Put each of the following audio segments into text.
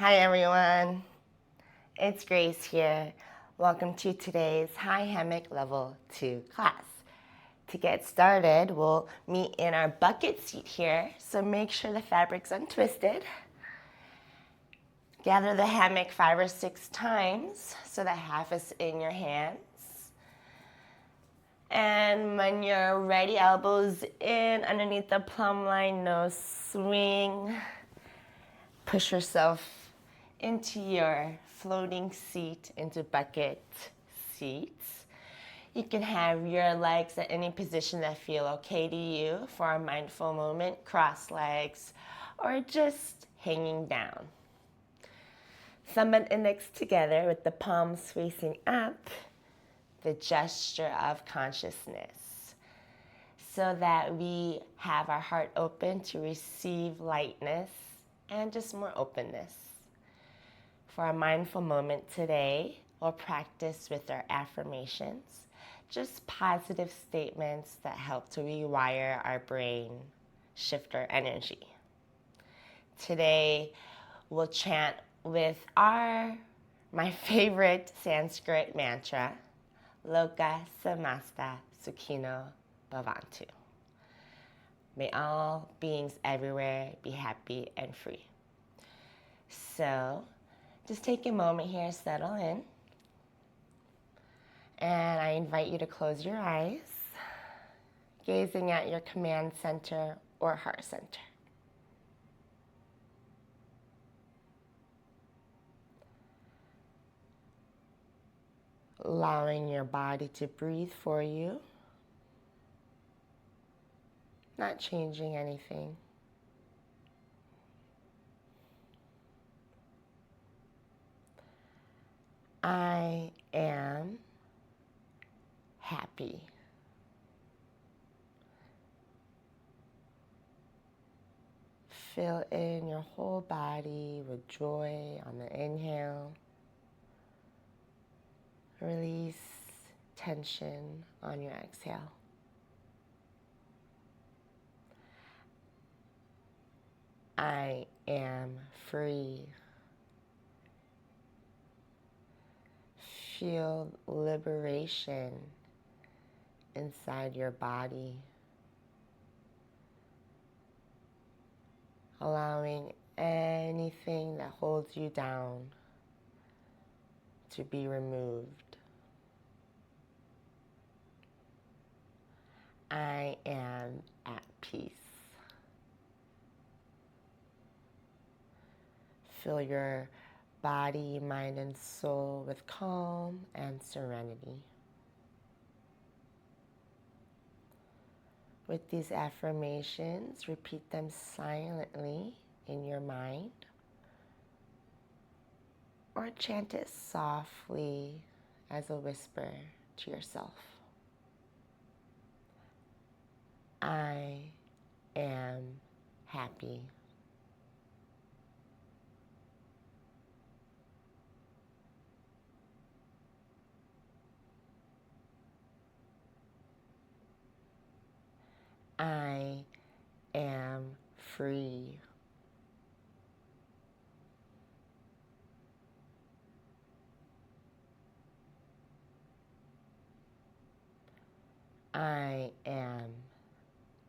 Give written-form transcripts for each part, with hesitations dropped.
Hi everyone, it's Grace here. Welcome to today's High Hammock Level 2 class. To get started, we'll meet in our bucket seat here, so make sure the fabric's untwisted. Gather the hammock 5 or 6 times so that half is in your hands. And when you're ready, elbows in underneath the plumb line, no swing. Push yourself into your floating seat, into bucket seats. You can have your legs at any position that feel okay to you for a mindful moment, cross legs, or just hanging down. Thumb and index together with the palms facing up, the gesture of consciousness, so that we have our heart open to receive lightness and just more openness. For a mindful moment today, we'll practice with our affirmations, just positive statements that help to rewire our brain, shift our energy. Today, we'll chant with my favorite Sanskrit mantra, Loka Samasta Sukhino Bhavantu. May all beings everywhere be happy and free. So, just take a moment here, settle in. And I invite you to close your eyes, gazing at your command center or heart center. Allowing your body to breathe for you, not changing anything. I am happy. Fill in your whole body with joy on the inhale. Release tension on your exhale. I am free. Feel liberation inside your body, allowing anything that holds you down to be removed. I am at peace. Fill your body, mind, and soul with calm and serenity. With these affirmations, repeat them silently in your mind or chant it softly as a whisper to yourself. I am happy. I am free. I am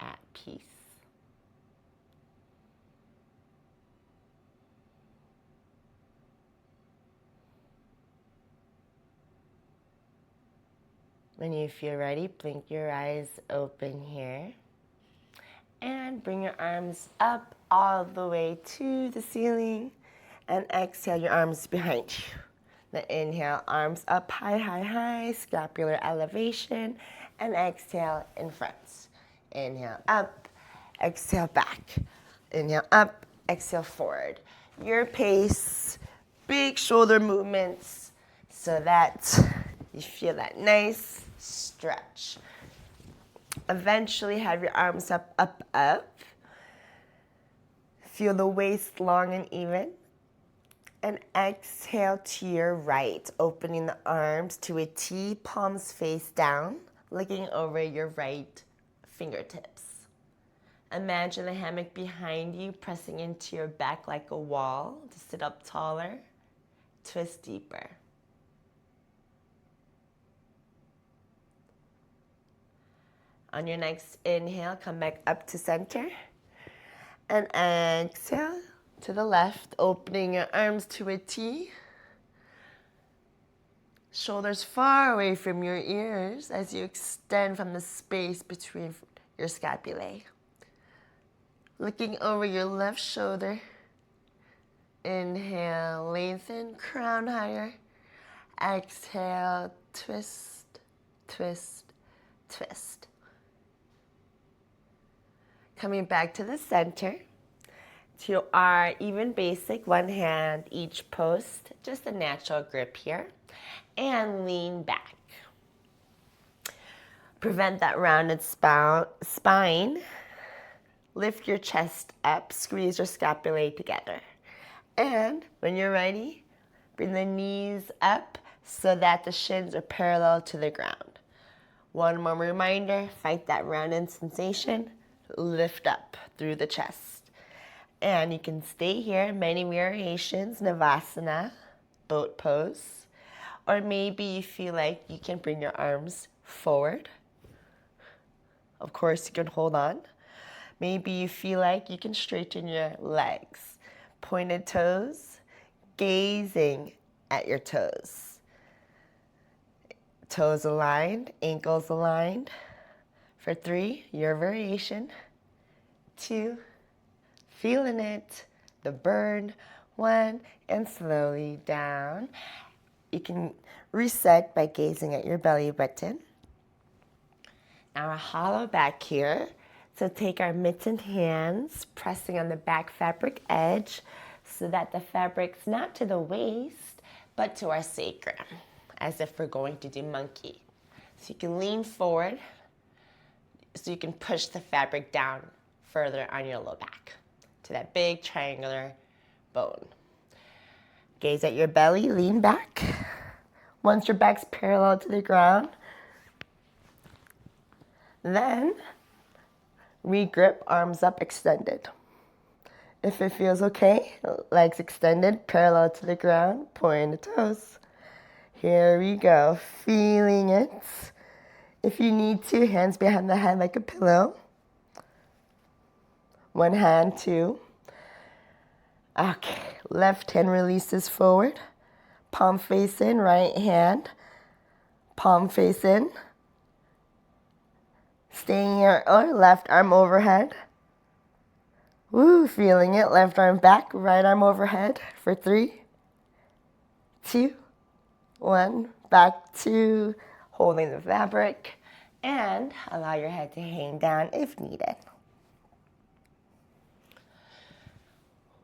at peace. When you feel ready, blink your eyes open here. And bring your arms up all the way to the ceiling. And exhale your arms behind you. The inhale, arms up high, high, high, scapular elevation. And exhale in front. Inhale up, exhale back. Inhale up, exhale forward. Your pace, big shoulder movements so that you feel that nice stretch. Eventually have your arms up, up, up. Feel the waist long and even. And exhale to your right, opening the arms to a T, palms face down, looking over your right fingertips. Imagine the hammock behind you pressing into your back like a wall to sit up taller. Twist deeper. On your next inhale, come back up to center. And exhale to the left, opening your arms to a T. Shoulders far away from your ears as you extend from the space between your scapulae. Looking over your left shoulder. Inhale, lengthen, crown higher. Exhale, twist, twist, twist. Coming back to the center, to our even basic one hand each post, just a natural grip here, and lean back. Prevent that rounded spine. Lift your chest up, squeeze your scapulae together. And when you're ready, bring the knees up so that the shins are parallel to the ground. One more reminder, fight that rounded sensation. Lift up through the chest. And you can stay here, many variations, Navasana, boat pose. Or maybe you feel like you can bring your arms forward. Of course, you can hold on. Maybe you feel like you can straighten your legs. Pointed toes, gazing at your toes. Toes aligned, ankles aligned. For 3, your variation. 2, feeling it, the burn. 1, and slowly down. You can reset by gazing at your belly button. Now a hollow back here. So take our mittened hands, pressing on the back fabric edge so that the fabric's not to the waist, but to our sacrum, as if we're going to do monkey. So you can lean forward so you can push the fabric down further on your low back to that big triangular bone. Gaze at your belly, lean back. Once your back's parallel to the ground, then regrip, arms up, extended. If it feels okay, legs extended, parallel to the ground, point the toes. Here we go, feeling it. If you need to, hands behind the head like a pillow. One hand, 2. Okay, left hand releases forward. Palm face in, right hand. Palm face in. Staying here, left arm overhead. Woo, feeling it. Left arm back, right arm overhead for 3, 2, 1. Back to holding the fabric. And allow your head to hang down if needed.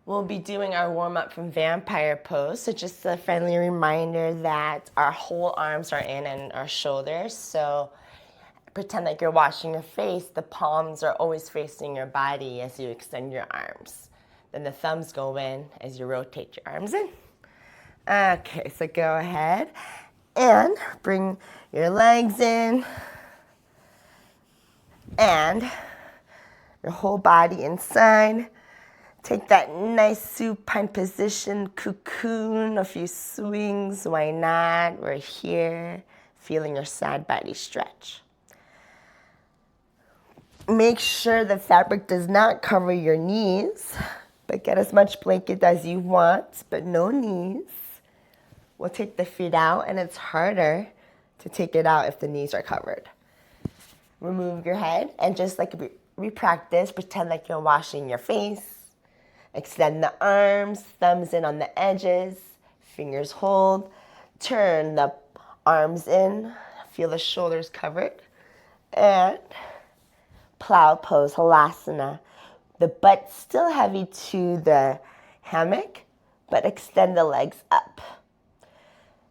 We'll be doing our warm-up from vampire pose. So just a friendly reminder that our whole arms are in and our shoulders. So pretend like you're washing your face. The palms are always facing your body as you extend your arms. Then the thumbs go in as you rotate your arms in. Okay, so go ahead and bring your legs in and your whole body inside. Take that nice supine position, cocoon, a few swings, why not? We're here, feeling your side body stretch. Make sure the fabric does not cover your knees, but get as much blanket as you want, but no knees. We'll take the feet out, and it's harder to take it out if the knees are covered. Remove your head, and just like we practice, pretend like you're washing your face. Extend the arms, thumbs in on the edges, fingers hold. Turn the arms in, feel the shoulders covered, and plow pose, halasana. The butt still heavy to the hammock, but extend the legs up.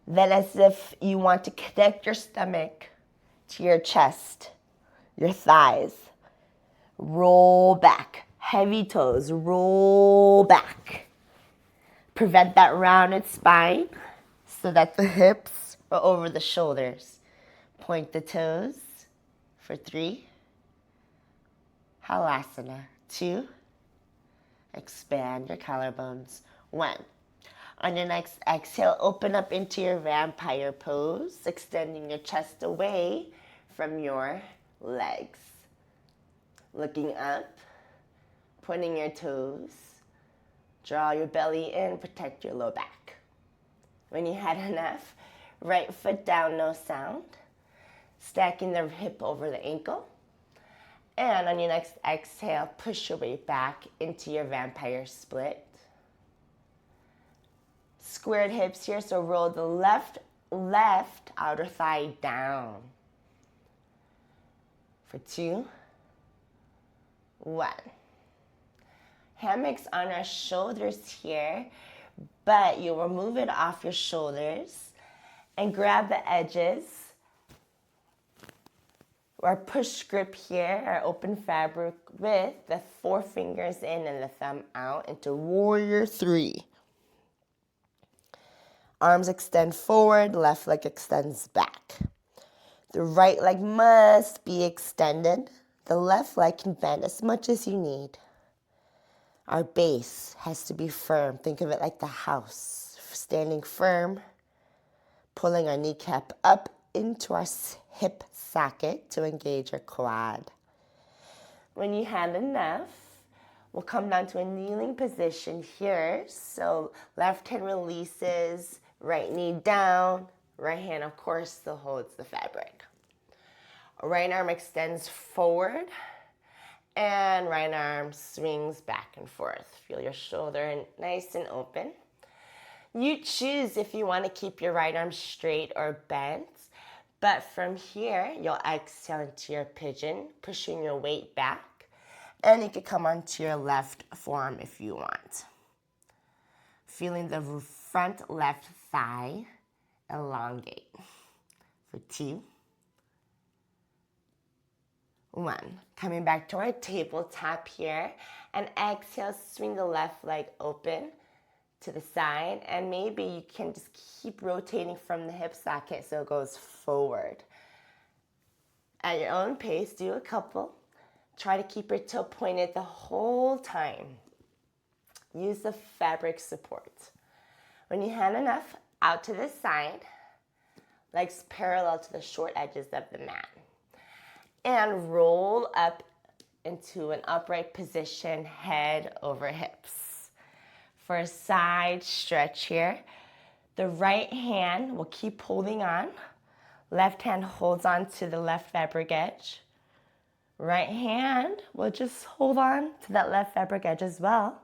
Then as if you want to connect your stomach to your chest, your thighs, roll back. Heavy toes, roll back. Prevent that rounded spine so that the hips are over the shoulders. Point the toes for 3. Halasana. 2, expand your collarbones. 1. On your next exhale, open up into your vampire pose, extending your chest away from your legs. Looking up, pointing your toes, draw your belly in, protect your low back. When you had enough, right foot down, no sound, stacking the hip over the ankle. And on your next exhale, push your weight back into your vampire split. Squared hips here, so roll the left outer thigh down. For 2, 1. Hammock's on our shoulders here, but you will move it off your shoulders and grab the edges. Our push grip here, our open fabric with the 4 fingers in and the thumb out into Warrior 3. Arms extend forward, left leg extends back. The right leg must be extended. The left leg can bend as much as you need. Our base has to be firm. Think of it like the house. Standing firm, pulling our kneecap up into our hip socket to engage our quad. When you have enough, we'll come down to a kneeling position here. So left hand releases, right knee down, right hand, of course, still holds the fabric. Right arm extends forward, and right arm swings back and forth. Feel your shoulder nice and open. You choose if you want to keep your right arm straight or bent, but from here, you'll exhale into your pigeon, pushing your weight back, and you could come onto your left forearm if you want. Feeling the front left thigh elongate. For 2, 1. Coming back to our tabletop here, and exhale, swing the left leg open to the side, and maybe you can just keep rotating from the hip socket so it goes forward. At your own pace, do a couple. Try to keep your toe pointed the whole time. Use the fabric support. When you have enough, out to the side, legs parallel to the short edges of the mat. And roll up into an upright position, head over hips. For a side stretch here, the right hand will keep holding on. Left hand holds on to the left fabric edge. Right hand will just hold on to that left fabric edge as well,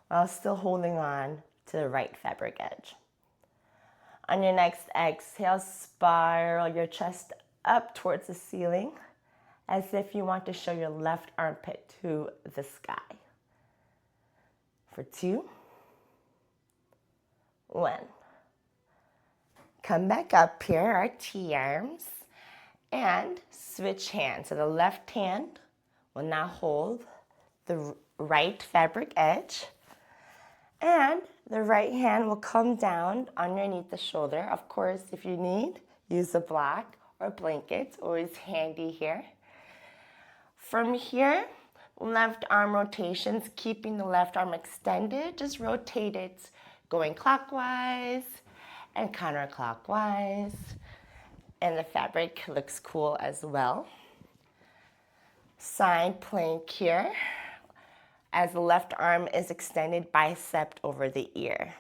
while still holding on to the right fabric edge. On your next exhale, spiral your chest up towards the ceiling, as if you want to show your left armpit to the sky. For 2, 1. Come back up here, our T-arms, and switch hands. So the left hand will now hold the right fabric edge, and the right hand will come down underneath the shoulder. Of course, if you need, use a block or blanket, always handy here. From here, left arm rotations, keeping the left arm extended. Just rotate it, going clockwise and counterclockwise. And the fabric looks cool as well. Side plank here, as the left arm is extended, bicep over the ear.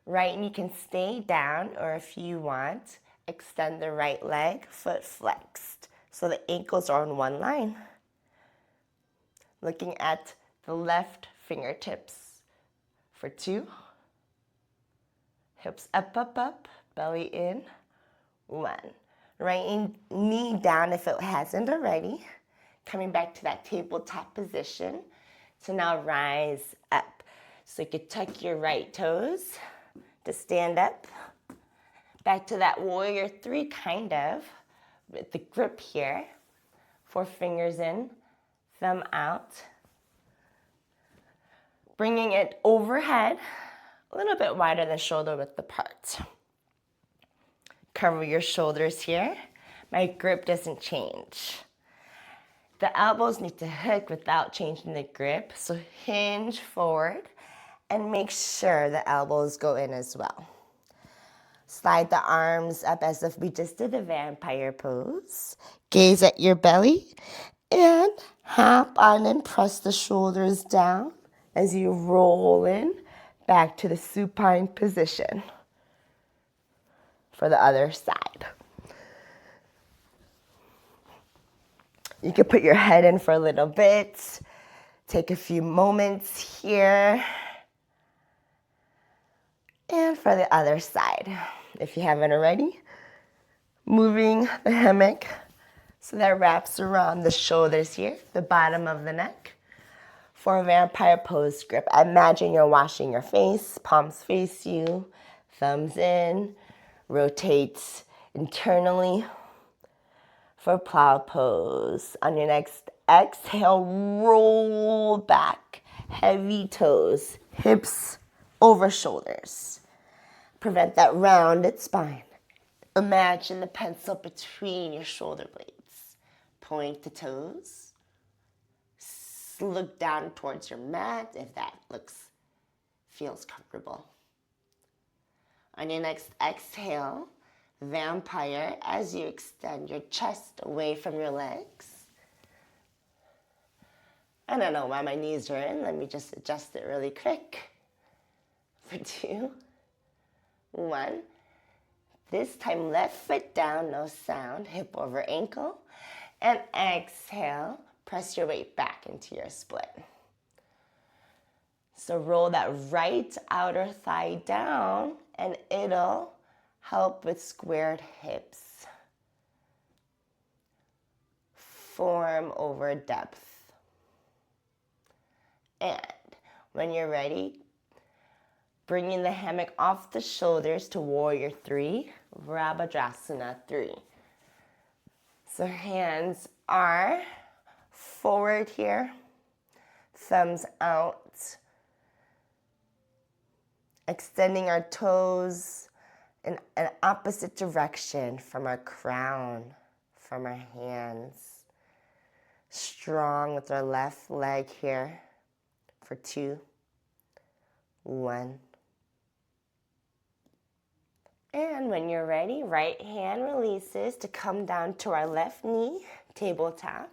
Right knee can stay down, or if you want, extend the right leg, foot flexed, so the ankles are on one line. Looking at the left fingertips. For 2, hips up, up, up, belly in. 1. Right knee down if it hasn't already. Coming back to that tabletop position. So now rise up. So you could tuck your right toes to stand up. Back to that Warrior 3 kind of, with the grip here. 4 fingers in, thumb out. Bringing it overhead, a little bit wider than shoulder width apart. Cover your shoulders here. My grip doesn't change. The elbows need to hook without changing the grip, so hinge forward and make sure the elbows go in as well. Slide the arms up as if we just did a vampire pose. Gaze at your belly and hop on and press the shoulders down as you roll in back to the supine position for the other side. You can put your head in for a little bit. Take a few moments here. And for the other side, if you haven't already, moving the hammock so that wraps around the shoulders here, the bottom of the neck. For a vampire pose grip, imagine you're washing your face, palms face you, thumbs in, rotate internally. For plow pose, on your next exhale, roll back, heavy toes, hips over shoulders. Prevent that rounded spine. Imagine the pencil between your shoulder blades. Point the toes. Look down towards your mat if that feels comfortable. On your next exhale, vampire as you extend your chest away from your legs. I don't know why my knees are in. Let me just adjust it really quick. For 2, 1. This time, left foot down, no sound, hip over ankle. And exhale, press your weight back into your split. So roll that right outer thigh down, and it'll help with squared hips. Form over depth. And when you're ready, bringing the hammock off the shoulders to warrior 3, Virabhadrasana 3. So hands are forward here, thumbs out, extending our toes in an opposite direction from our crown, from our hands. Strong with our left leg here for 2, 1. And when you're ready, right hand releases to come down to our left knee, tabletop.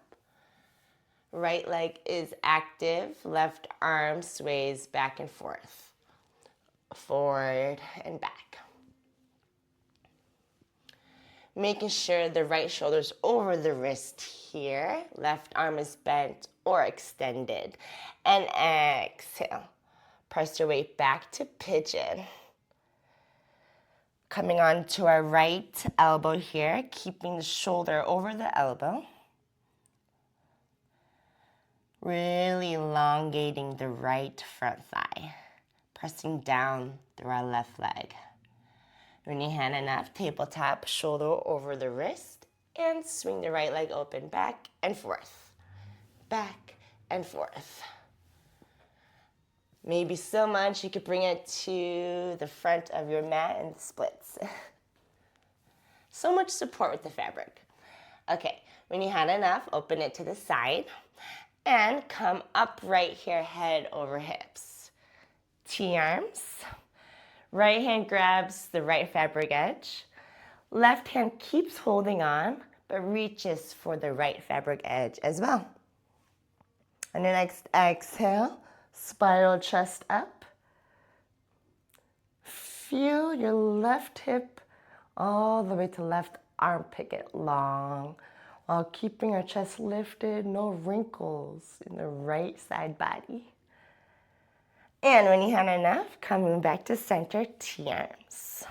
Right leg is active, left arm sways back and forth, forward and back. Making sure the right shoulder's over the wrist here, left arm is bent or extended. And exhale, press your weight back to pigeon. Coming on to our right elbow here, keeping the shoulder over the elbow. Really elongating the right front thigh. Pressing down through our left leg. When you hand enough, tabletop, shoulder over the wrist, and swing the right leg open back and forth. Back and forth. Maybe so much you could bring it to the front of your mat and splits. So much support with the fabric. Okay, when you had enough, open it to the side and come upright here, head over hips. T-arms. Right hand grabs the right fabric edge. Left hand keeps holding on, but reaches for the right fabric edge as well. On your next exhale, spiral chest up. Feel your left hip all the way to left armpit get long while keeping your chest lifted, no wrinkles in the right side body. And when you have enough, coming back to center, T-arms.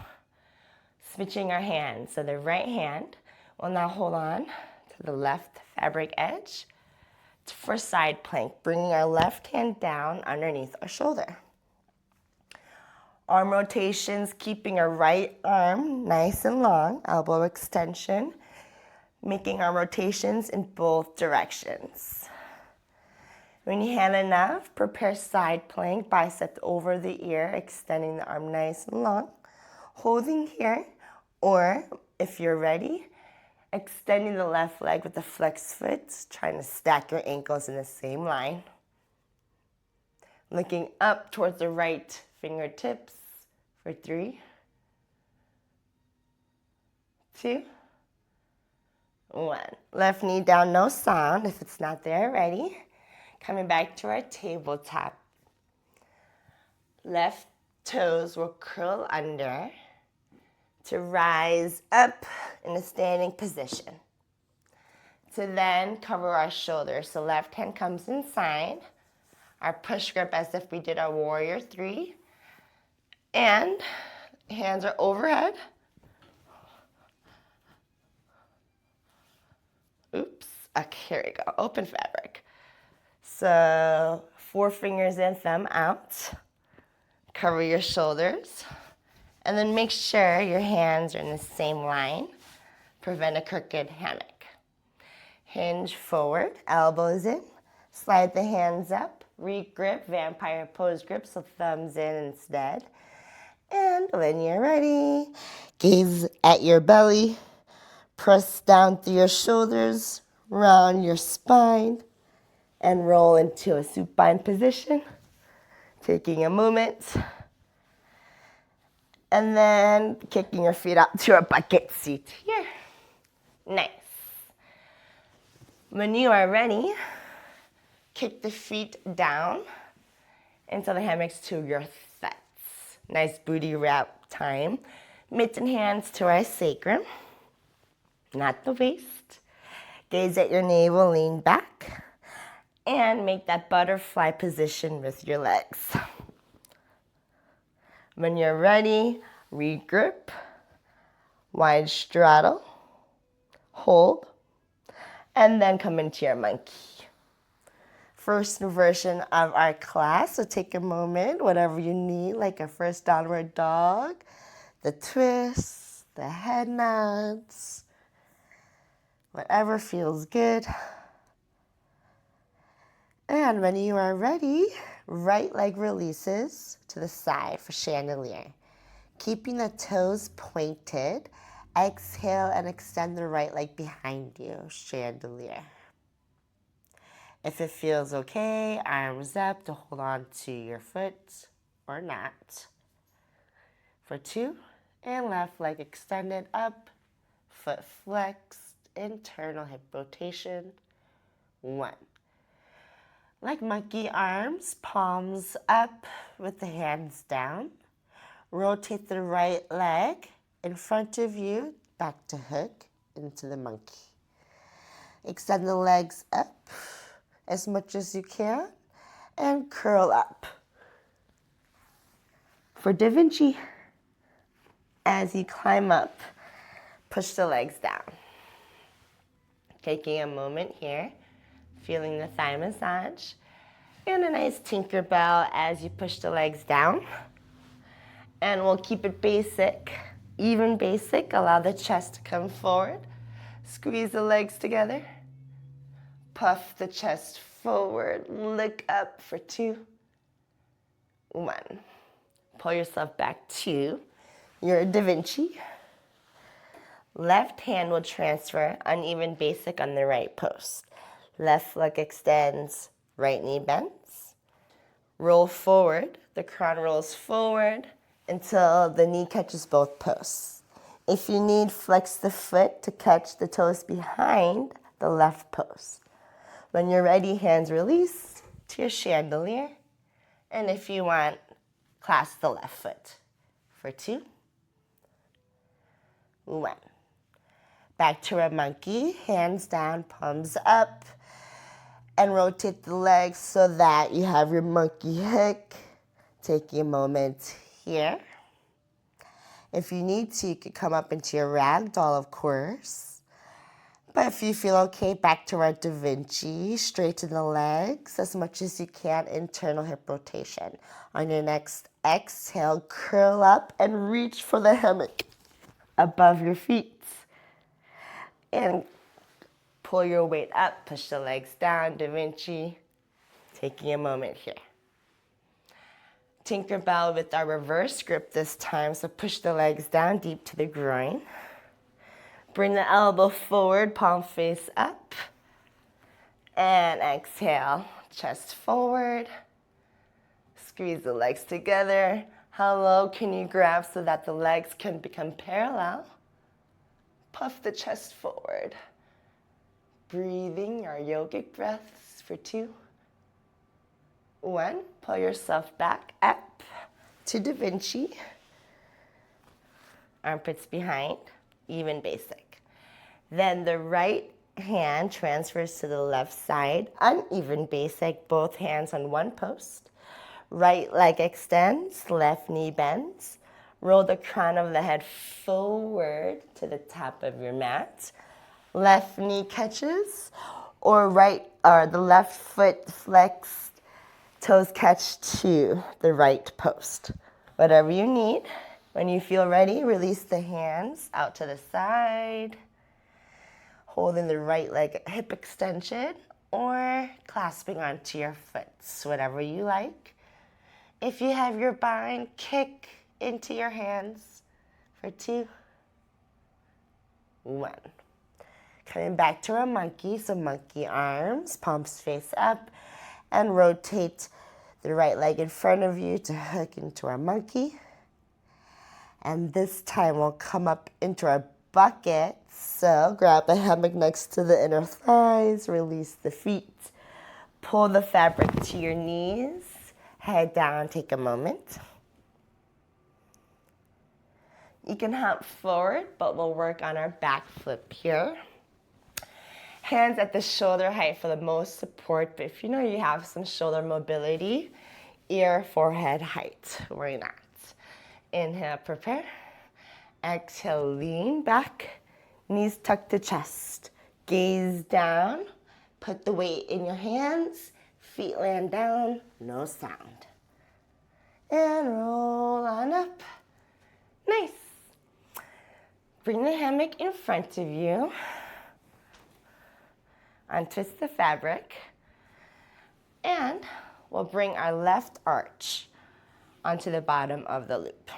Switching our hands. So the right hand will now hold on to the left fabric edge for side plank, bringing our left hand down underneath our shoulder. Arm rotations, keeping our right arm nice and long, elbow extension, making our rotations in both directions. When you have enough, prepare side plank, bicep over the ear, extending the arm nice and long, holding here, or if you're ready, Extending the left leg with the flex foot, trying to stack your ankles in the same line. Looking up towards the right fingertips for 3, 2, 1. Left knee down, no sound if it's not there already. Coming back to our tabletop. Left toes will curl under to rise up in a standing position. To then cover our shoulders. So left hand comes inside. Our push grip as if we did our warrior 3. And hands are overhead. Oops. Okay, here we go. Open fabric. So 4 fingers in, thumb out. Cover your shoulders. And then make sure your hands are in the same line. Prevent a crooked hammock. Hinge forward, elbows in. Slide the hands up. Re-grip, vampire pose grip, so thumbs in instead. And when you're ready, gaze at your belly. Press down through your shoulders, round your spine, and roll into a supine position. Taking a moment. And then kicking your feet up to a bucket seat here. Nice. When you are ready, kick the feet down until the hammocks to your thighs. Nice booty wrap time. Mitts and hands to our sacrum, not the waist. Gaze at your navel, lean back, and make that butterfly position with your legs. When you're ready, re-grip, wide straddle, hold, and then come into your monkey. First version of our class, so take a moment, whatever you need, like a first downward dog, the twists, the head nods, whatever feels good. And when you are ready, right leg releases to the side for chandelier. Keeping the toes pointed, exhale and extend the right leg behind you, chandelier. If it feels okay, arms up to hold on to your foot or not. For 2, and left leg extended up, foot flexed, internal hip rotation. 1. Like monkey arms, palms up with the hands down. Rotate the right leg in front of you, back to hook, into the monkey. Extend the legs up as much as you can and curl up. For Da Vinci, as you climb up, push the legs down. Taking a moment here, feeling the thigh massage, and a nice Tinkerbell as you push the legs down. And we'll keep it basic, even basic. Allow the chest to come forward. Squeeze the legs together. Puff the chest forward. Look up for 2, 1. Pull yourself back to your Da Vinci. Left hand will transfer, uneven basic on the right post. Left leg extends, right knee bends. Roll forward, the crown rolls forward until the knee catches both posts. If you need, flex the foot to catch the toes behind the left post. When you're ready, hands release to your chandelier. And if you want, clasp the left foot. For 2, 1. Back to a monkey, hands down, palms up. And rotate the legs so that you have your monkey hook. Taking a moment here. If you need to, you could come up into your ragdoll, of course. But if you feel okay, back to our Da Vinci. Straighten the legs as much as you can, internal hip rotation. On your next exhale, curl up and reach for the hammock above your feet. And pull your weight up, push the legs down, Da Vinci. Taking a moment here. Tinkerbell with our reverse grip this time, so push the legs down deep to the groin. Bring the elbow forward, palm face up. And exhale, chest forward. Squeeze the legs together. How low can you grab so that the legs can become parallel? Puff the chest forward. Breathing our yogic breaths for 2, 1. Pull yourself back up to Da Vinci. Armpits behind, even basic. Then the right hand transfers to the left side, uneven basic, both hands on one post. Right leg extends, left knee bends. Roll the crown of the head forward to the top of your mat. Left knee catches, or the left foot flexed, toes catch to the right post. Whatever you need. When you feel ready, release the hands out to the side, holding the right leg at hip extension, or clasping onto your foot, whatever you like. If you have your bind, kick into your hands for 2, 1. Coming back to our monkey, so monkey arms, palms face up, and rotate the right leg in front of you to hook into our monkey. And this time we'll come up into our bucket. So grab the hammock next to the inner thighs, release the feet, pull the fabric to your knees, head down, take a moment. You can hop forward, but we'll work on our back flip here. Hands at the shoulder height for the most support, but if you know you have some shoulder mobility, ear, forehead height, why not? Inhale, prepare. Exhale, lean back. Knees tuck to chest. Gaze down. Put the weight in your hands. Feet land down. No sound. And roll on up. Nice. Bring the hammock in front of you. Untwist the fabric. And we'll bring our left arch onto the bottom of the loop.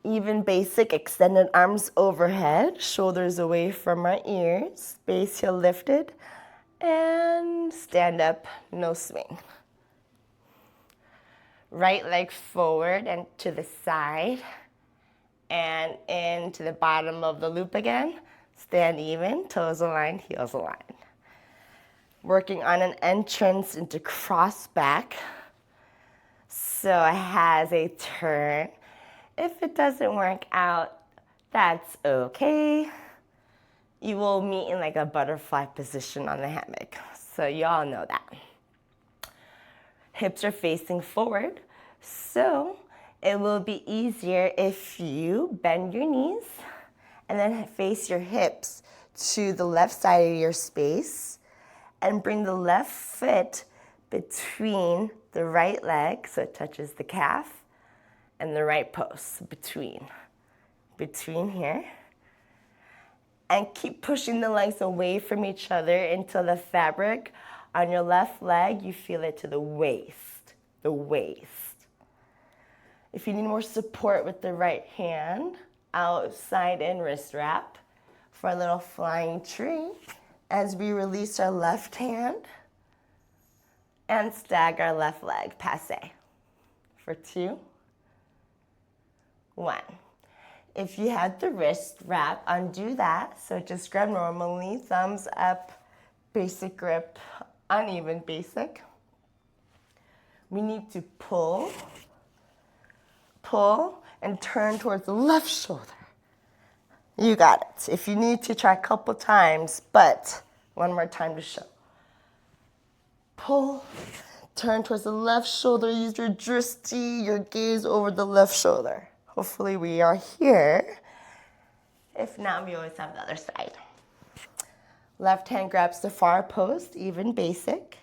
Even basic, extended arms overhead, shoulders away from our ears, base heel lifted, and stand up, no swing. Right leg forward and to the side, and into the bottom of the loop again. Stand even, toes aligned, heels aligned. Working on an entrance into cross back. So it has a turn. If it doesn't work out, that's okay. You will meet in like a butterfly position on the hammock. So you all know that. Hips are facing forward. So it will be easier if you bend your knees and then face your hips to the left side of your space and bring the left foot between the right leg so it touches the calf and the right post between here. And keep pushing the legs away from each other until the fabric on your left leg, you feel it to the waist. If you need more support with the right hand, outside in wrist wrap for a little flying tree as we release our left hand and stagger our left leg, passe, for 2, 1. If you had the wrist wrap, undo that. So just grab normally, thumbs up, basic grip, uneven basic. We need to pull, and turn towards the left shoulder. You got it. If you need to, try a couple times, but one more time to show. Pull, turn towards the left shoulder, use your drishti, your gaze over the left shoulder. Hopefully we are here. If not, we always have the other side. Left hand grabs the far post, even basic,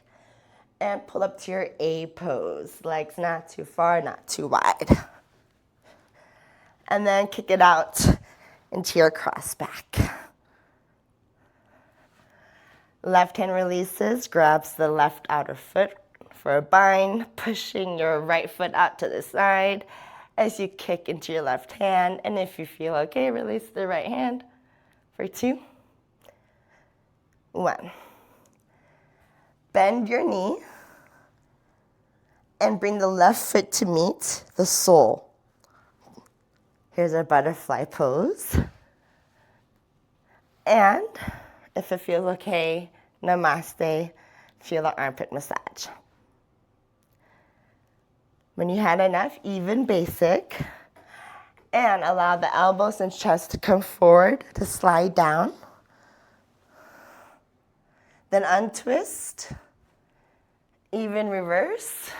and pull up to your A pose. Legs not too far, not too wide. And then kick it out into your cross back. Left hand releases, grabs the left outer foot for a bind, pushing your right foot out to the side, as you kick into your left hand. And if you feel okay, release the right hand for 2, 1. Bend your knee and bring the left foot to meet the sole. Here's our butterfly pose. And if it feels okay, namaste, feel the armpit massage. When you had enough, even basic, and allow the elbows and chest to come forward, to slide down. Then untwist, even reverse,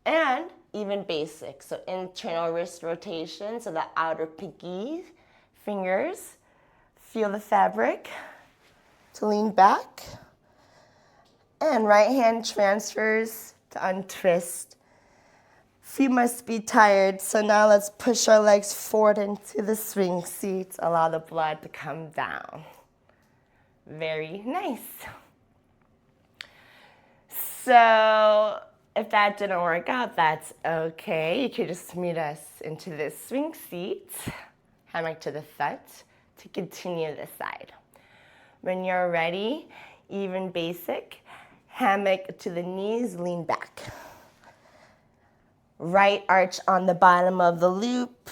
and even basic. So internal wrist rotation, so the outer pinky fingers feel the fabric to lean back. And right hand transfers to untwist. Feet must be tired, so now let's push our legs forward into the swing seat. Allow the blood to come down. Very nice. So if that didn't work out, that's okay. You could just meet us into this swing seat, hammock to the foot, to continue this side. When you're ready, even basic, hammock to the knees, lean back. Right arch on the bottom of the loop,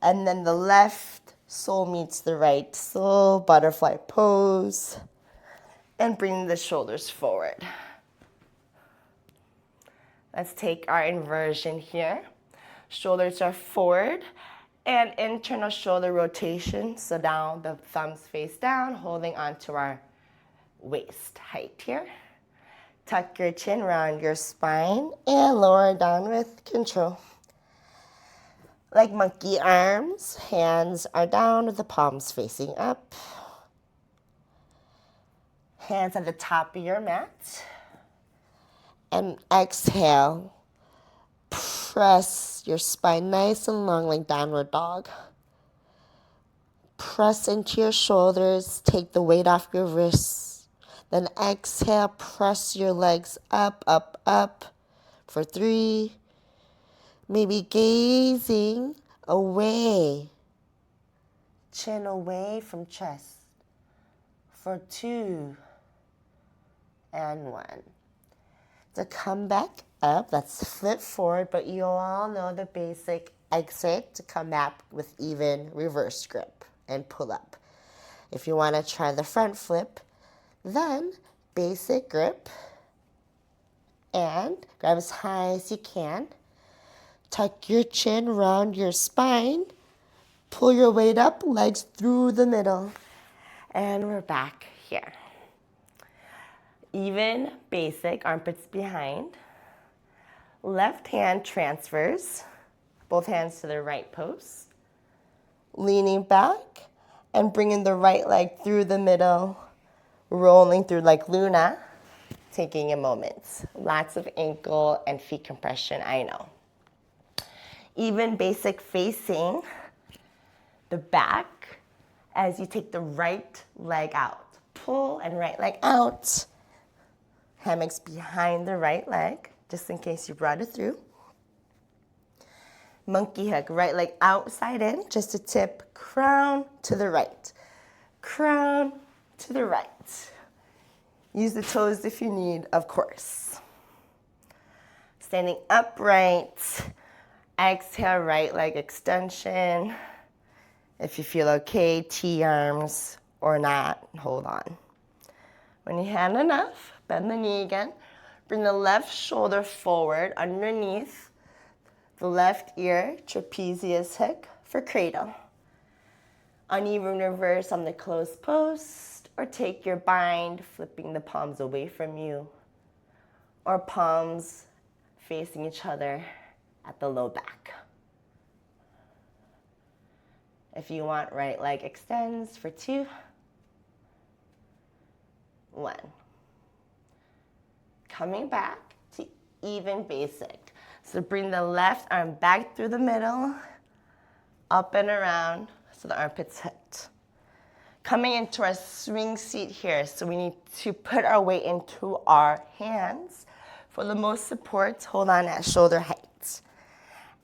and then the left sole meets the right sole, butterfly pose, and bring the shoulders forward. Let's take our inversion here. Shoulders are forward, and internal shoulder rotation, so down, the thumbs face down, holding onto our waist height here. Tuck your chin, round your spine, and lower down with control. Like monkey arms, hands are down with the palms facing up. Hands at the top of your mat. And exhale, press your spine nice and long like downward dog. Press into your shoulders, take the weight off your wrists. Then exhale, press your legs up, up, up for 3. Maybe gazing away, chin away from chest for 2 and 1. To come back up, let's flip forward, but you all know the basic exit to come back with even reverse grip and pull up. If you want to try the front flip, then basic grip and grab as high as you can. Tuck your chin, round your spine, pull your weight up, legs through the middle, and we're back here. Even basic, armpits behind. Left hand transfers, both hands to the right post. Leaning back and bringing the right leg through the middle, rolling through like Luna, taking a moment. Lots of ankle and feet compression, I know. Even basic facing the back as you take the right leg out. Pull and right leg out. Hammocks behind the right leg, just in case you brought it through. Monkey hook, right leg outside in, just a tip, crown to the right. Crown to the right. Use the toes if you need, of course. Standing upright. Exhale, right leg extension. If you feel okay, T-arms or not, hold on. When you had enough, bend the knee again. Bring the left shoulder forward underneath the left ear, trapezius hook for cradle. Uneven reverse on the closed post, or take your bind, flipping the palms away from you, or palms facing each other at the low back. If you want, right leg extends for 2, 1. Coming back to even basic. So bring the left arm back through the middle, up and around, so the armpits hit. Coming into our swing seat here, so we need to put our weight into our hands For the most support, hold on at shoulder height.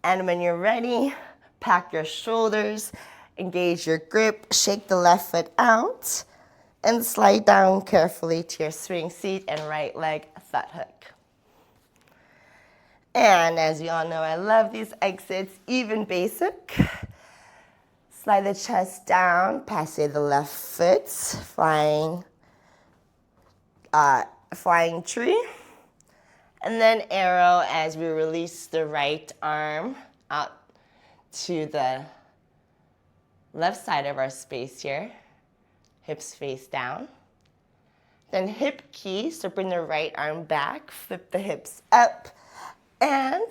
And when you're ready, pack your shoulders, engage your grip, shake the left foot out, and slide down carefully to your swing seat and right leg thud hook. And as you all know, I love these exits, even basic. Slide the chest down, passe the left foot, flying tree. And then arrow as we release the right arm out to the left side of our space here. Hips face down. Then hip key, so bring the right arm back, flip the hips up, and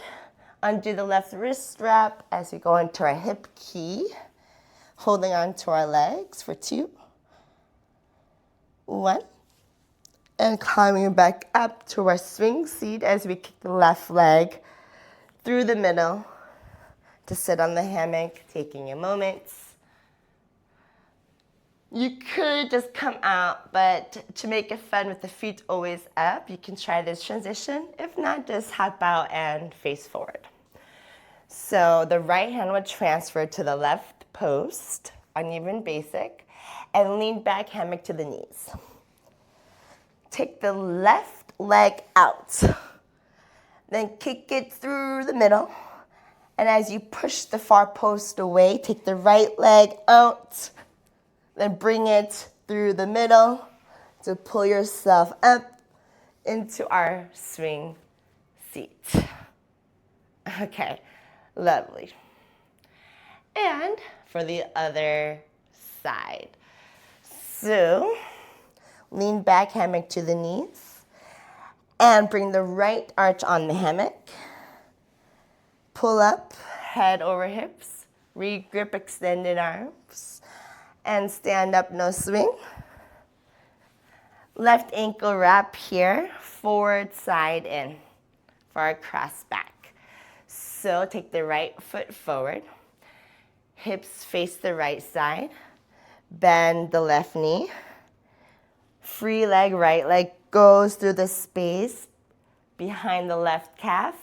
undo the left wrist strap as we go into our hip key, holding on to our legs for 2, 1, and climbing back up to our swing seat as we kick the left leg through the middle to sit on the hammock, taking a moment. You could just come out, but to make it fun with the feet always up, you can try this transition. If not, just hop out and face forward. So the right hand will transfer to the left post, uneven basic, and lean back hammock to the knees. Take the left leg out, then kick it through the middle. And as you push the far post away, take the right leg out, then bring it through the middle to pull yourself up into our swing seat. Okay, lovely. And for the other side. So, lean back hammock to the knees and bring the right arch on the hammock. Pull up, head over hips, re-grip extended arms, and stand up, no swing. Left ankle wrap here, forward side in for our cross back. So take the right foot forward, hips face the right side, bend the left knee, free leg, right leg goes through the space behind the left calf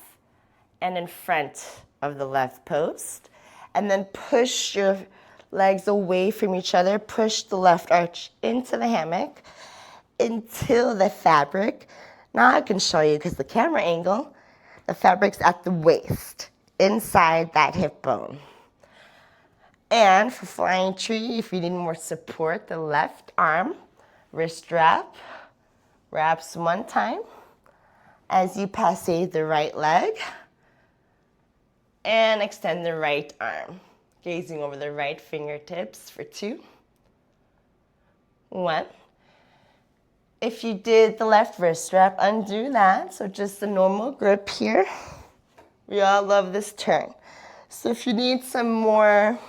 and in front of the left post. And then push your legs away from each other, push the left arch into the hammock until the fabric, now I can show you because the camera angle, the fabric's at the waist, inside that hip bone. And for flying tree, if you need more support, the left arm, wrist wrap, wraps one time as you passe the right leg and extend the right arm. Gazing over the right fingertips for 2, 1. If you did the left wrist strap, undo that. So just the normal grip here. We all love this turn. So if you need some more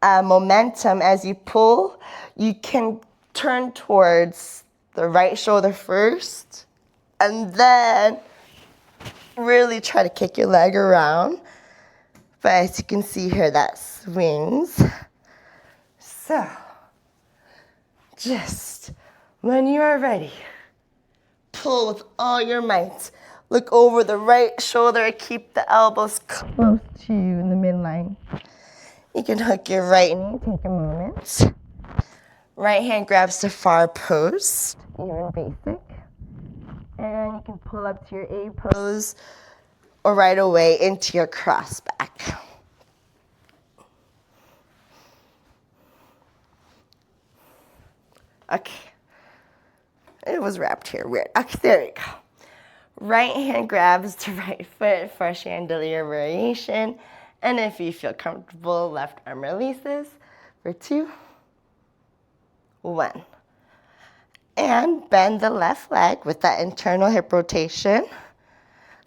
momentum as you pull, you can turn towards the right shoulder first and then really try to kick your leg around. But as you can see here, that swings. So, just when you are ready, pull with all your might. Look over the right shoulder, keep the elbows close to you in the midline. You can hook your right knee, take a moment. Right hand grabs the far post, even basic. And you can pull up to your A pose or right away into your cross back. Okay. It was wrapped here, weird. Okay, there you go. Right hand grabs the right foot for chandelier variation. And if you feel comfortable, left arm releases for 2, 1. And bend the left leg with that internal hip rotation.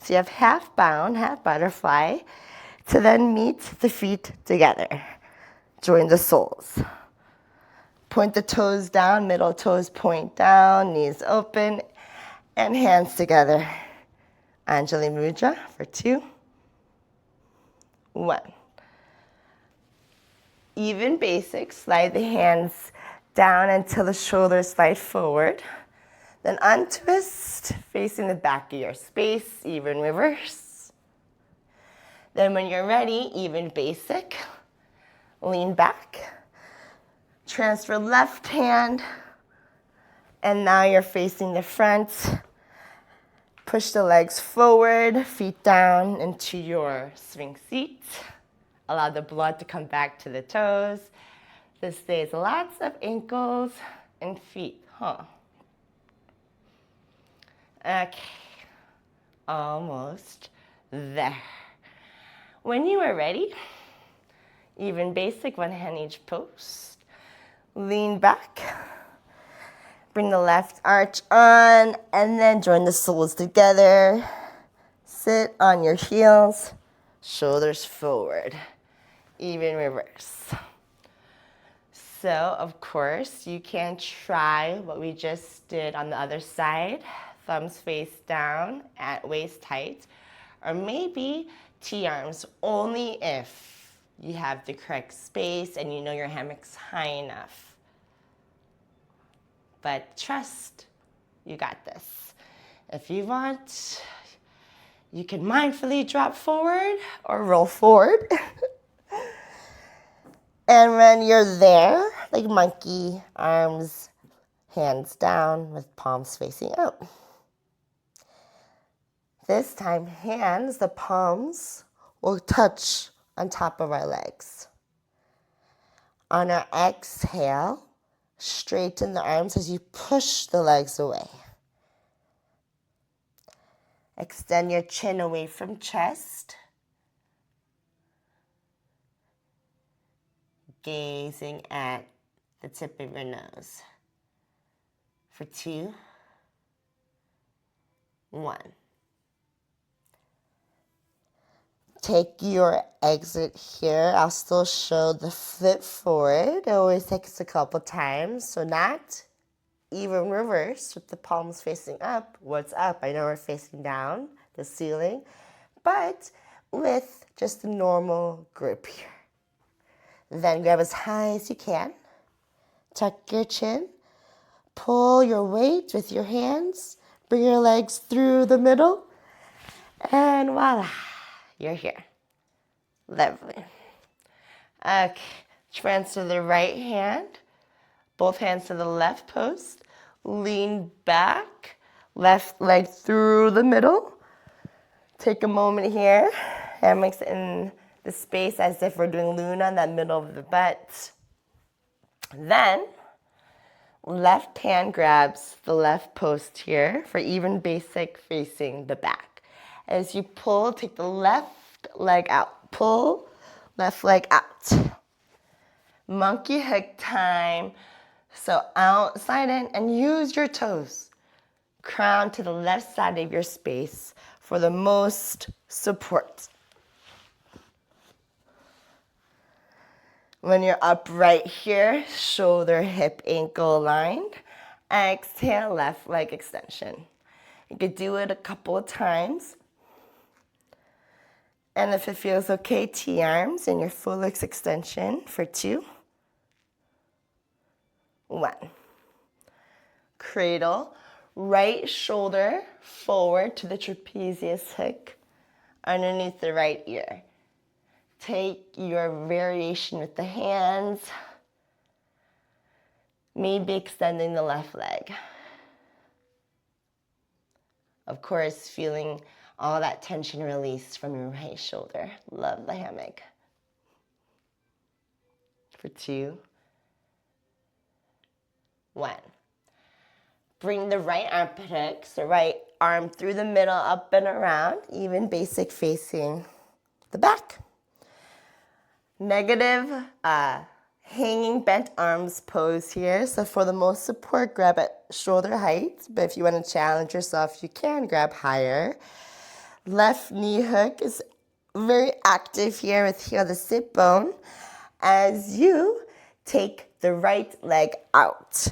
So you have half bound, half butterfly, to then meet the feet together. Join the soles. Point the toes down, middle toes point down, knees open, and hands together. Anjali Mudra for 2, 1. Even basic, slide the hands down until the shoulders slide forward. Then untwist, facing the back of your space, even reverse. Then when you're ready, even basic, lean back, transfer left hand, and now you're facing the front. Push the legs forward, feet down into your swing seat. Allow the blood to come back to the toes. This stays lots of ankles and feet, huh? Okay, almost there. When you are ready, even basic, one hand each post. Lean back. Bring the left arch on, and then join the soles together. Sit on your heels, shoulders forward, even reverse. So, of course, you can try what we just did on the other side. Thumbs face down at waist height, or maybe T-arms only if you have the correct space and you know your hammock's high enough. But trust, you got this. If you want, you can mindfully drop forward or roll forward. And when you're there, like monkey, arms, hands down with palms facing out. This time, hands, the palms will touch on top of our legs. On our exhale, straighten the arms as you push the legs away. Extend your chin away from chest. Gazing at the tip of your nose. For 2, 1. Take your exit here. I'll still show the flip forward. It always takes a couple times, so not even reverse with the palms facing up. What's up? I know we're facing down, the ceiling, but with just a normal grip here. Then grab as high as you can. Tuck your chin. Pull your weight with your hands. Bring your legs through the middle. And voila, you're here. Lovely. Okay, transfer the right hand. Both hands to the left post. Lean back. Left leg through the middle. Take a moment here. Hammocks in the space as if we're doing Luna in that middle of the butt. Then, left hand grabs the left post here for even basic facing the back. As you pull, take the left leg out. Pull, left leg out. Monkey hook time. So outside in and use your toes. Crown to the left side of your space for the most support. When you're upright here, shoulder, hip, ankle aligned. Exhale, left leg extension. You could do it a couple of times. And if it feels okay, T-arms and your full extension for 2, 1. Cradle, right shoulder forward to the trapezius hook underneath the right ear. Take your variation with the hands, maybe extending the left leg. Of course, feeling all that tension release from your right shoulder. Love the hammock. For 2, 1. Bring the right armpit hook, so right arm through the middle, up and around, even basic facing the back. Negative hanging bent arms pose here. So for the most support, grab at shoulder height. But if you want to challenge yourself, you can grab higher. Left knee hook is very active here with here the sit bone as you take the right leg out.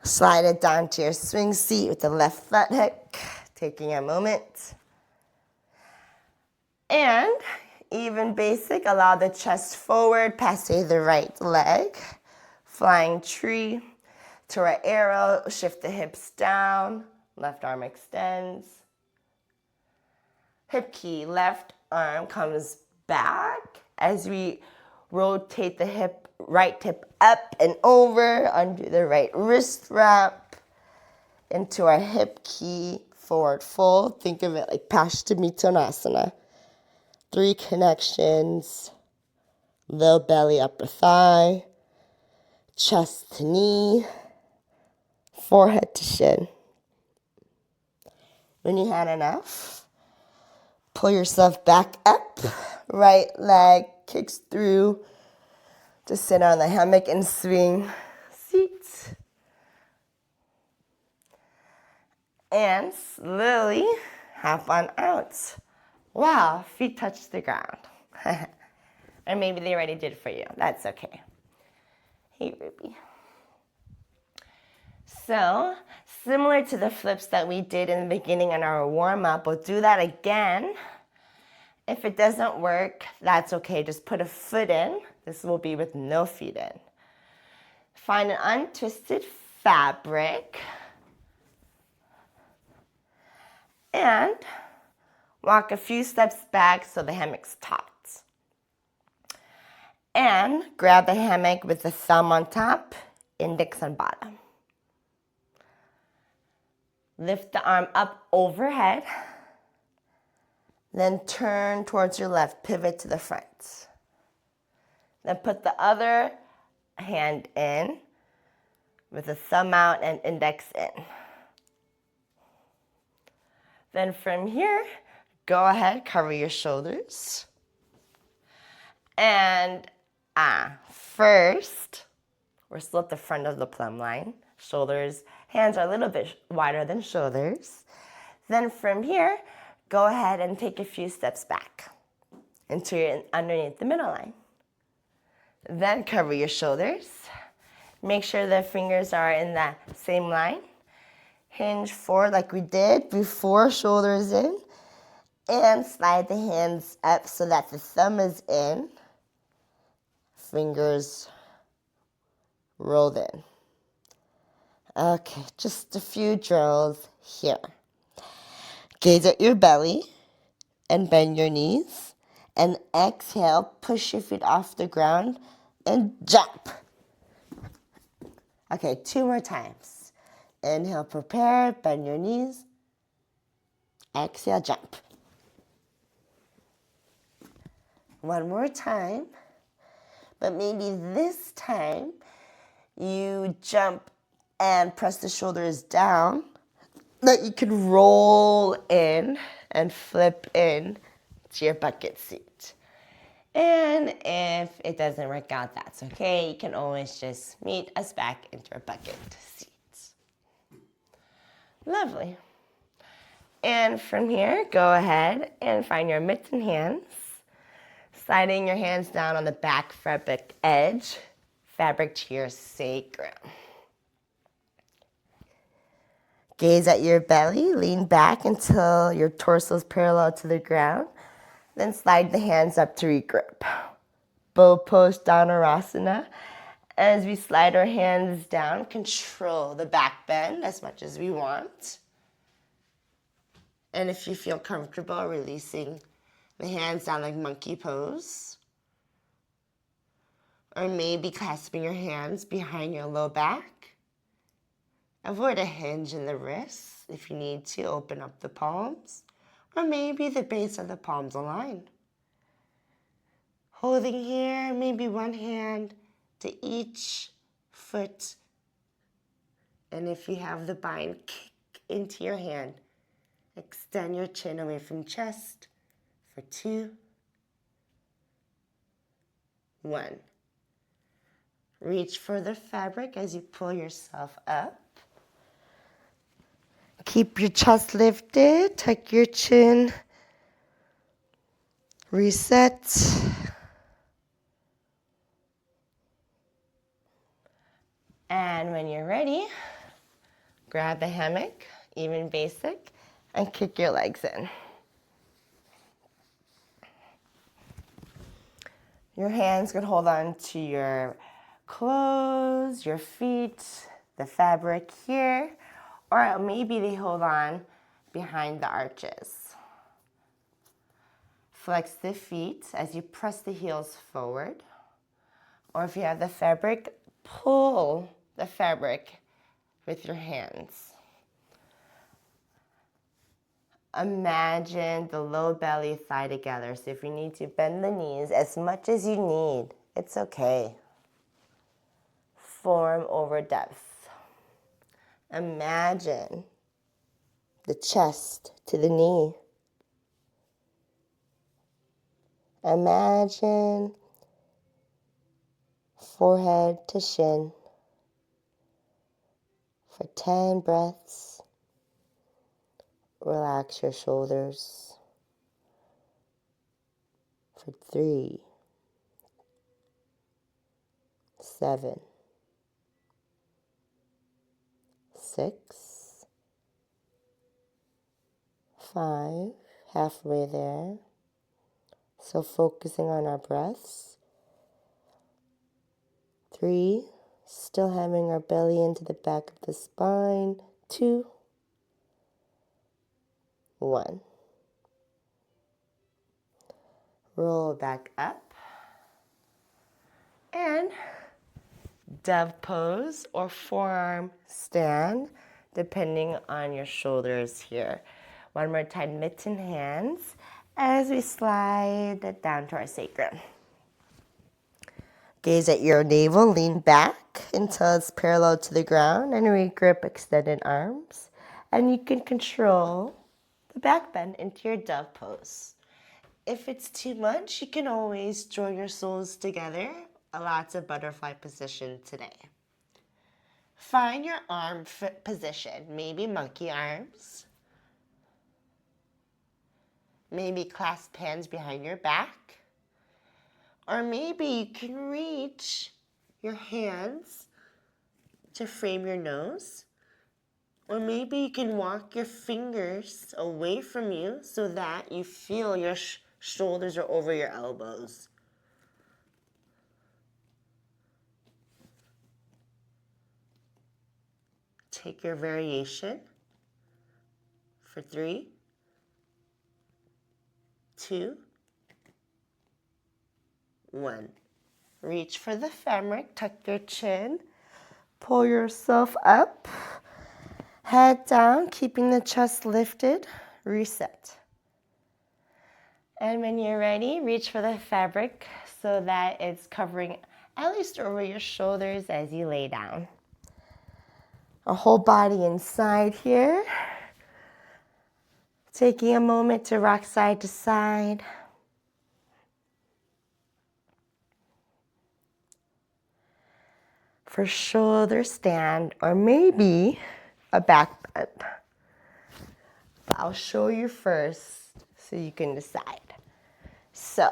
Slide it down to your swing seat with the left foot hook, taking a moment. And even basic, allow the chest forward, passe the right leg. Flying tree. to our arrow, shift the hips down, left arm extends. Hip key, left arm comes back as we rotate the hip, right hip up and over, undo the right wrist wrap, into our hip key, forward fold. Think of it like Paschimottanasana. 3 connections, low belly, upper thigh, chest to knee, forehead to shin. When you had enough, pull yourself back up, right leg kicks through to sit on the hammock and swing seat. And slowly hop on out. Wow, feet touch the ground. Or maybe they already did for you. That's okay. Hey, Ruby. So, similar to the flips that we did in the beginning in our warm-up, we'll do that again. If it doesn't work, that's okay. Just put a foot in. This will be with no feet in. Find an untwisted fabric and walk a few steps back so the hammock's taut. And grab the hammock with the thumb on top, index on bottom. Lift the arm up overhead. Then turn towards your left, pivot to the front. Then put the other hand in with the thumb out and index in. Then from here, go ahead, cover your shoulders. And first, we're still at the front of the plumb line. Shoulders, hands are a little bit wider than shoulders. Then from here, go ahead and take a few steps back until you're underneath the middle line. Then cover your shoulders. Make sure the fingers are in that same line. Hinge forward like we did before, shoulders in. And slide the hands up so that the thumb is in. Fingers rolled in. Okay, just a few drills here. Gaze at your belly and bend your knees. And exhale, push your feet off the ground and jump. Okay, 2 more times. Inhale, prepare, bend your knees. Exhale, jump. 1 more time. But maybe this time you jump and press the shoulders down, that you can roll in and flip in to your bucket seat. And if it doesn't work out, that's okay. You can always just meet us back into our bucket seat. Lovely. And from here, go ahead and find your mitten hands. Sliding your hands down on the back fabric edge, fabric to your sacrum. Gaze at your belly, lean back until your torso is parallel to the ground. Then slide the hands up to regroup. Bow pose, Dhanurasana. As we slide our hands down, control the back bend as much as we want. And if you feel comfortable, releasing the hands down like monkey pose. Or maybe clasping your hands behind your low back. Avoid a hinge in the wrists. If you need to, open up the palms. Or maybe the base of the palms aligned. Holding here, maybe one hand to each foot. And if you have the bind, kick into your hand. Extend your chin away from chest for 2, 1. Reach for the fabric as you pull yourself up. Keep your chest lifted, tuck your chin. Reset. And when you're ready, grab the hammock, even basic, and kick your legs in. Your hands can hold on to your clothes, your feet, the fabric here, or maybe they hold on behind the arches. Flex the feet as you press the heels forward. Or if you have the fabric, pull the fabric with your hands. Imagine the low belly thigh together. So if you need to bend the knees as much as you need, it's okay. Form over depth. Imagine the chest to the knee. Imagine forehead to shin for 10 breaths. Relax your shoulders for 3, 7, 6, 5, halfway there. So focusing on our breaths. 3, still having our belly into the back of the spine. 2, 1. Roll back up. And dove pose or forearm stand, depending on your shoulders here. One more time, mitten hands as we slide down to our sacrum. Gaze at your navel, lean back until it's parallel to the ground, and re-grip extended arms. And you can control the back bend into your dove pose. If it's too much, you can always join your soles together. Lots of butterfly position today. Find your arm position, maybe monkey arms. Maybe clasp hands behind your back. Or maybe you can reach your hands to frame your nose. Or maybe you can walk your fingers away from you so that you feel your shoulders are over your elbows. Take your variation for 3, 2, 1. Reach for the fabric, tuck your chin, pull yourself up, head down, keeping the chest lifted, reset. And when you're ready, reach for the fabric so that it's covering at least over your shoulders as you lay down. A whole body inside here. Taking a moment to rock side to side. For shoulder stand or maybe a back bend. But I'll show you first so you can decide. So,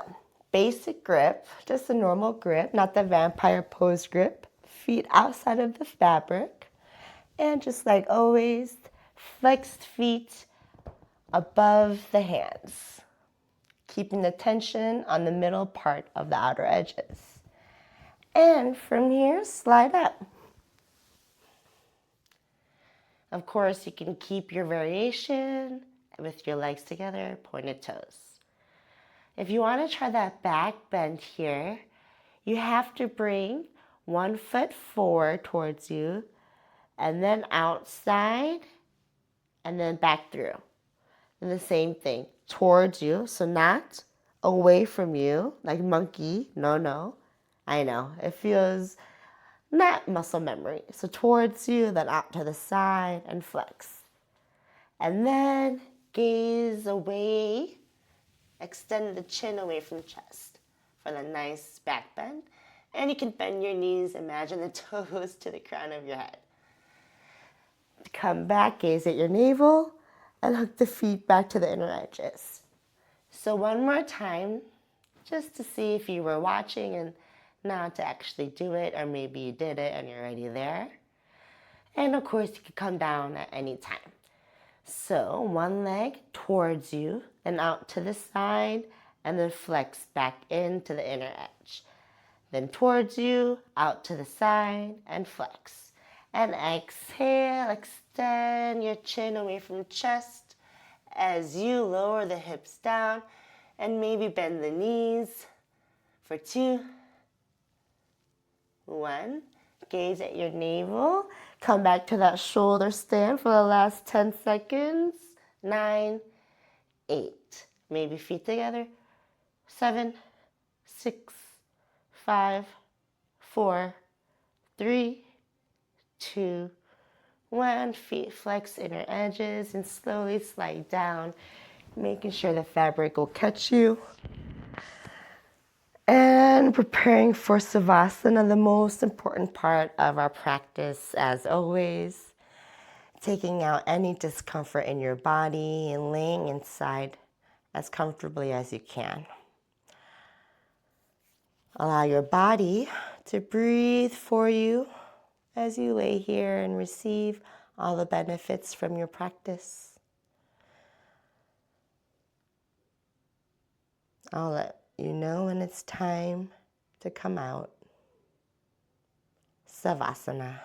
basic grip, just a normal grip, not the vampire pose grip. Feet outside of the fabric. And just like always, flexed feet above the hands, keeping the tension on the middle part of the outer edges. And from here, slide up. Of course, you can keep your variation with your legs together, pointed toes. If you want to try that back bend here, you have to bring one foot forward towards you, and then outside, and then back through. And the same thing, towards you, so not away from you, like monkey, no. I know, it feels not muscle memory. So towards you, then out to the side and flex. And then gaze away, extend the chin away from the chest for the nice back bend. And you can bend your knees, imagine the toes to the crown of your head. Come back, gaze at your navel, and hook the feet back to the inner edges. So one more time, just to see if you were watching and not to actually do it, or maybe you did it and you're already there. And of course, you can come down at any time. So one leg towards you, and out to the side, and then flex back into the inner edge. Then towards you, out to the side, and flex. And exhale, extend your chin away from chest as you lower the hips down and maybe bend the knees for 2, 1. Gaze at your navel. Come back to that shoulder stand for the last 10 seconds. 9, 8. Maybe feet together. 7, 6, 5, 4, 3, 2, 1. Feet flex inner edges and slowly slide down, making sure the fabric will catch you. And preparing for Savasana, the most important part of our practice, as always. Taking out any discomfort in your body and laying inside as comfortably as you can. Allow your body to breathe for you as you lay here and receive all the benefits from your practice. I'll let you know when it's time to come out. Savasana.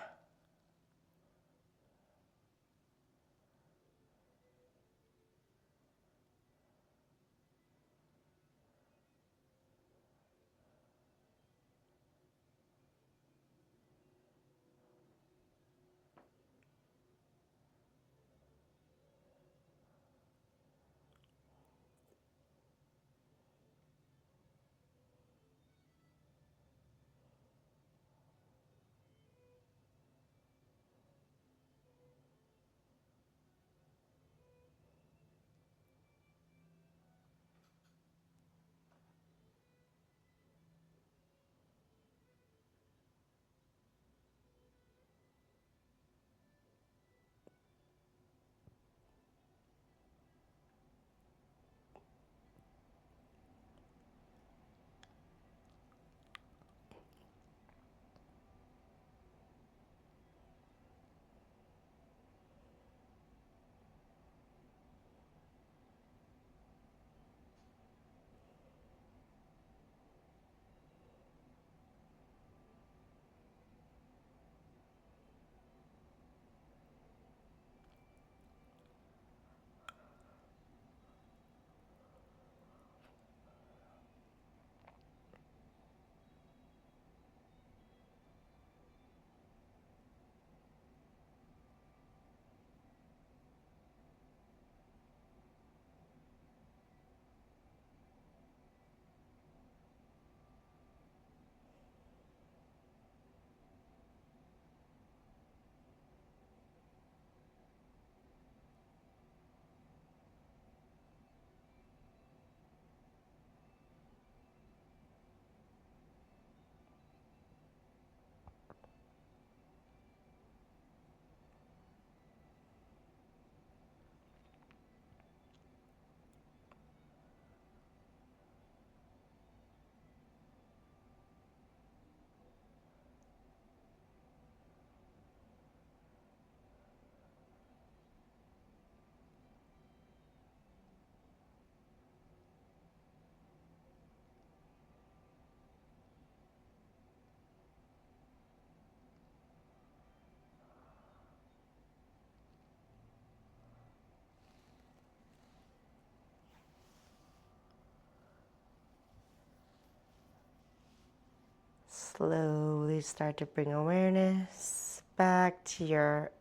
Slowly start to bring awareness back to your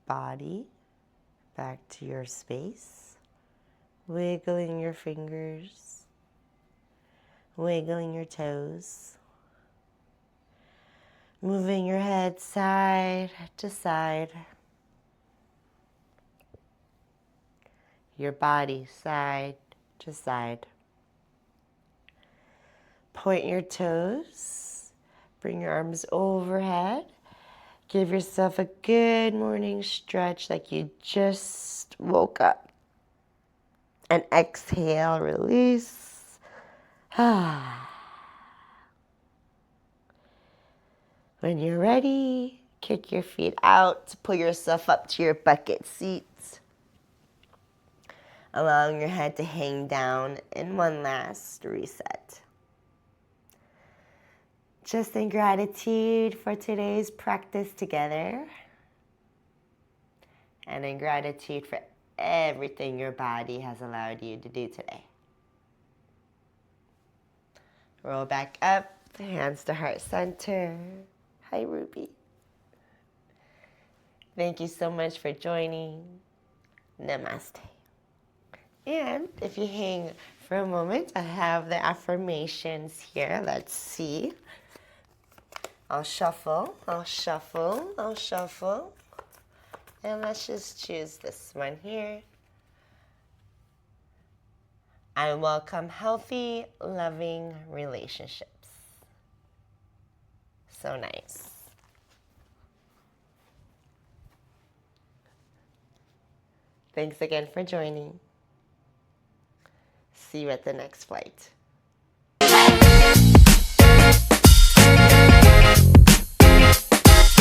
body, back to your space. Wiggling your fingers, wiggling your toes, moving your head side to side, your body side to side. Point your toes, bring your arms overhead. Give yourself a good morning stretch like you just woke up. And exhale, release. When you're ready, kick your feet out to pull yourself up to your bucket seat. Allowing your head to hang down in one last reset. Just in gratitude for today's practice together. and in gratitude for everything your body has allowed you to do today. Roll back up, hands to heart center. Hi, Ruby. Thank you so much for joining. Namaste. And if you hang for a moment, I have the affirmations here. Let's see. I'll shuffle. And let's just choose this one here. I welcome healthy, loving relationships. So nice. Thanks again for joining. See you at the next flight.